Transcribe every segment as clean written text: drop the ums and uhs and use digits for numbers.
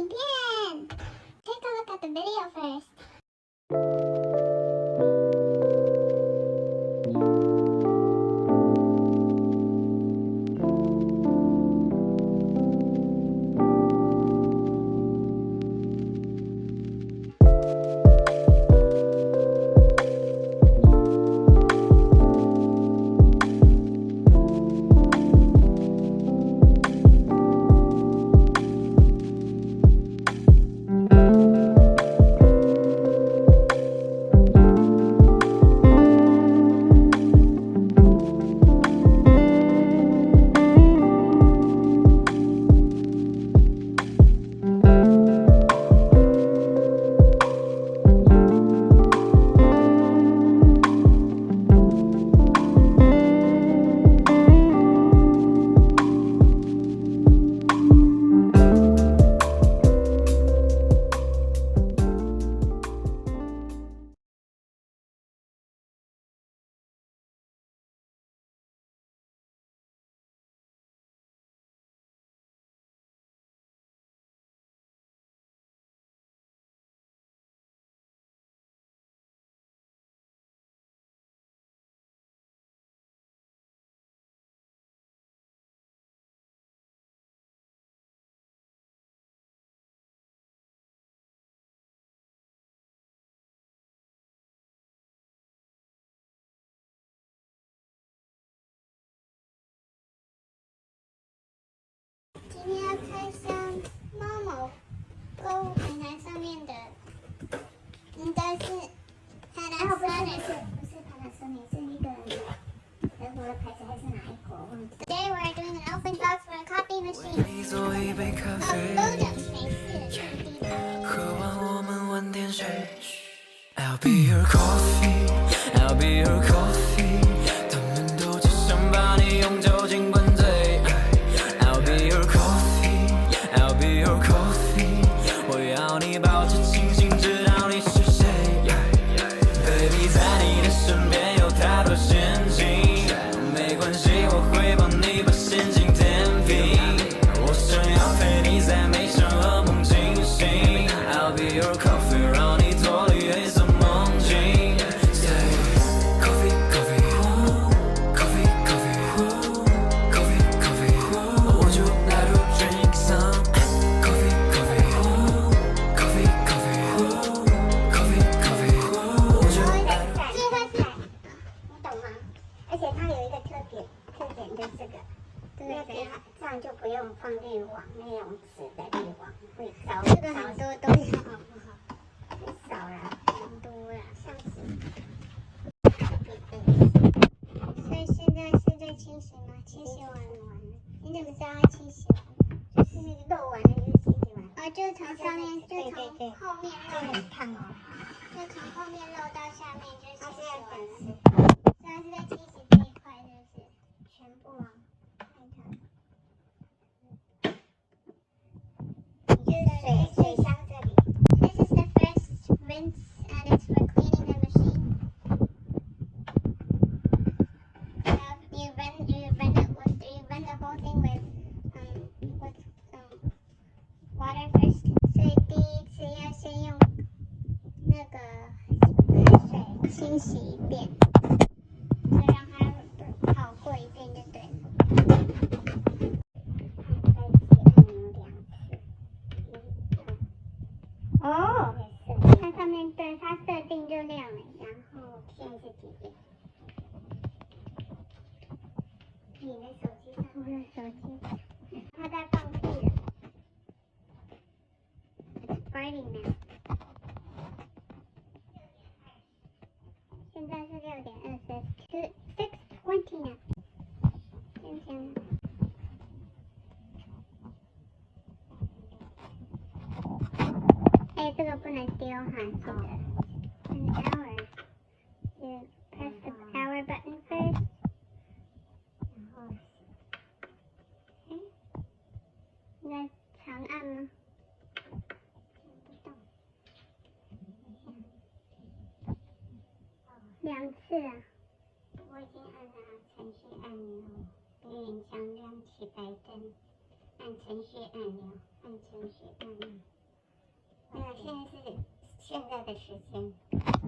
影片。Take a look at the video first.今天要开箱猫某购物平台上面的，应该是它的不是它的声明，是一个德国的牌子还是哪一国？忘记。Today we're doing an open box for a coffee machine. Bodum 美式滤滴咖啡。喝完我们晚点睡。I'll be your coffee, I'll be your coffee. 他们都只想把你用酒精灌醉。I'll be your coffee, I'll be your coffee. 我要你保持清醒，知道你是谁。Baby， 在你的身边有太多陷阱，没关系，我会帮你把陷阱填平。我想要陪你在每场噩梦惊醒。I'll be your coffee， 让你脱离黑色梦境。Say coffee coffee coffee coffee coffee coffee， 我就来度 drink some coffee coffee coffee coffee coffee coffee， 我就来度。最后彩，你懂吗？而且它有一个特点就是这个。这样就不用放滤网那种纸的滤网，会烧。这个很多东西好不好？很少啦，很多啦，像是。所以现在是在清洗吗？清洗完了。你怎么知道它清洗完？就是漏完了就清洗完。哦，就从上面，就从后面漏。很烫哦。就从后面漏到下面就清洗完了。现在是在清洗这一块，是不是？全部啊。水箱这里。This is the first rinse, and it's for cleaning the machine. You run the whole thing with water first. 所以第一次要先用那个水清洗一遍，就让它跑过一遍就对了。哦，它上面对它设定就亮了，然后现在是几点？你的手机上，我的手机，它在放屁了。It's burning now。现在是6:20 6:20 呢。先讲。哎，这个不能丢哈，这个。An hour. You press the power button first. 然后，哎，应该长按吗？不动。2次啊。我已经按了程序按钮，有点像亮起白灯。按程序按钮，按程序按钮。现在的时间。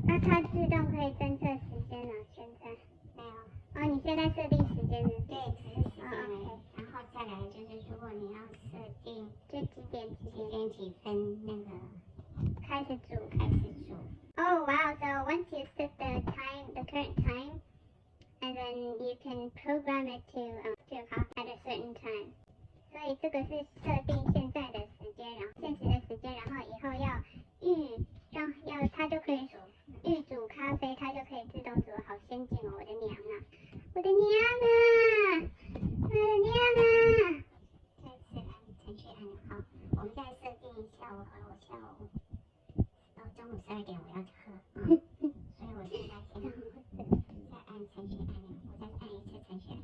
那它自动可以侦测时间了，现在没有。哦，你现在设定时间了？对，只是时间而已。哦 然后再来就是，如果你要设定就几点几分那个开始煮。Oh wow! So once you set the current time, and then you can program it to at a certain time. 所以这个是设定现在的时间，然后现实的时间，然后以后它就可以预煮咖啡，它就可以自动煮，好先进哦！我的娘啊！我的娘啊！再次按程序按钮。好，我们再设定一下，我下午中午12点我要喝，所以我现在先再按程序按钮，我再按一次程序按钮。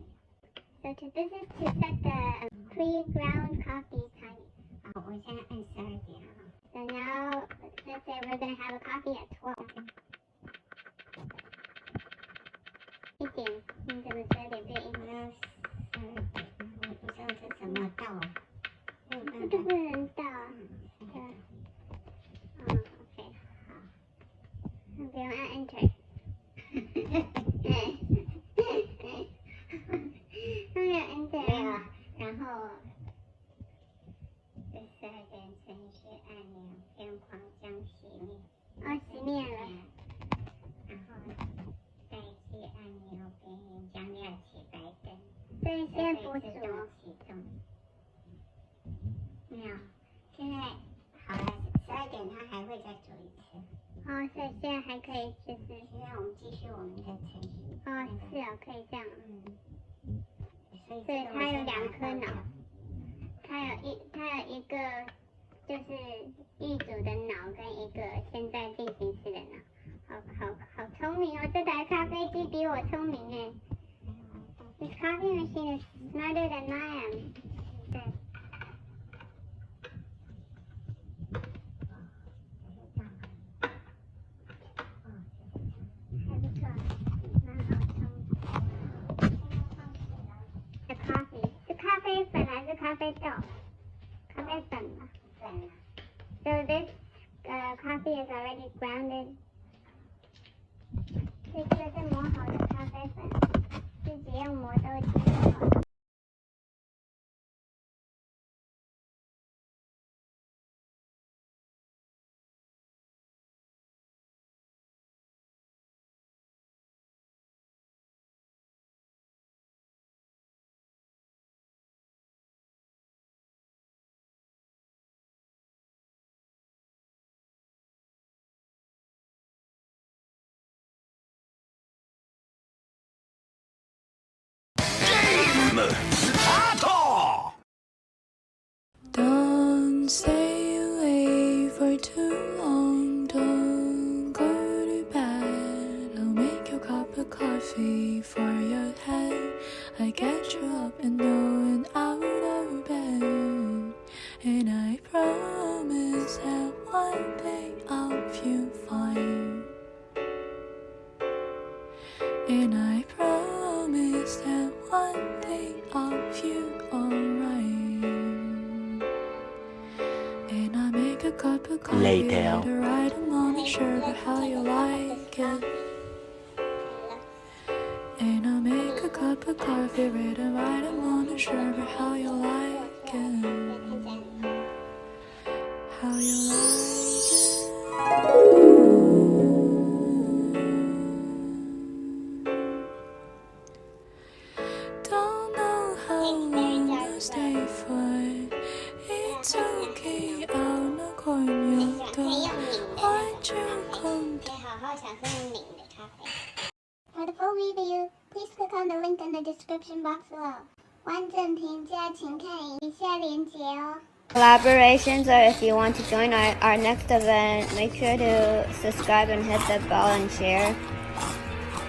So this is to set the pre-ground coffee time. 好，我现在按12点哈。So now, let's say we're going to have a coffee at 12. 1点，你怎么12点变1点？12点，我不知道这怎么倒。这个不能倒啊。对。OK， 好。那不用按 Enter。没有 Enter。没有，然后这12点程序按钮偏黄将熄灭。哦，熄灭了。然后待机按钮边缘将亮起白灯。所以现在不煮。启动。没有，现在好了，12点它还会再煮一次。哦，所以现在还可以就是。现在我们继续我们的程序。哦，是哦，可以这样。所以它有2颗脑，它有一个就是预煮的脑跟一个现在进行式的脑，好聪明哦！这台咖啡机比我聪明哎。This coffee machine is smarter than I am. 对。还不错，蛮好冲。The coffee 是咖啡粉还是咖啡豆？咖啡粉吧。粉。So this coffee is already grounded. 这个是磨好的咖啡粉，自己用磨豆机磨好的。Don't stay away for too long, don't go to bed. I'll make you a cup of coffee for your head. I get you up and going out of bed. And I promise that one day I'll feel fine. And I promise that one day I'll feel alright. And I make a cup of coffee Later. to write I'm not sure about how you like it. And I make a cup of coffee, read and write I'm not sure about how you like it. How you like it. Don't know how long you'll stay for. It's okay, I'll knock on your door. Why'd you come to 好好享受用拧的咖啡。For the full review, please click on the link in the description box below. 完整评价请看以下链接哦。Collaborations, or if you want to join our next event, make sure to subscribe and hit the bell and share.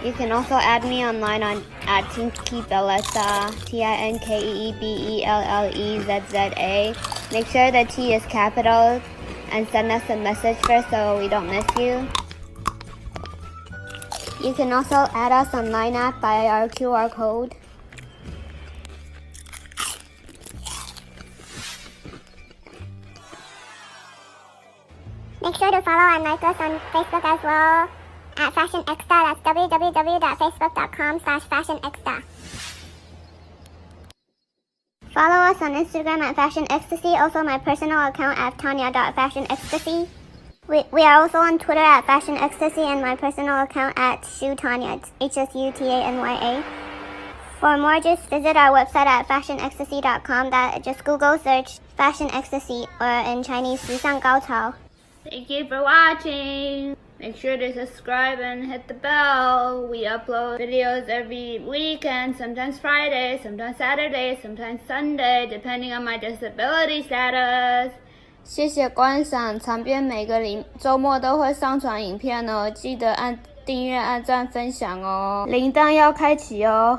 You can also add me online at Tinkeebellezza, Tinkeebellezza. Make sure the T is capital and send us a message first so we don't miss you. You can also add us on Line app by our QR code. Make sure to follow and like us on Facebook as well at fashionecsta. That's www.facebook.com/fashionecsta. Follow us on Instagram at fashionecstasy. Also my personal account at tanya.fashionecstasy. We are also on Twitter at fashionecstasy and my personal account at shutanya. It's HSUTANYA. For more, just visit our website at fashionecstasy.com. Just Google search Fashion Ecstasy or in Chinese 时尚高潮. Thank you for watching. Make sure to subscribe and hit the bell. We upload videos every weekend, sometimes Friday, sometimes Saturday, sometimes Sunday, depending on my disability status. 谢谢观赏，长编每个周末都会上传影片哦，记得按订阅、按赞、分享哦，铃铛要开启哦。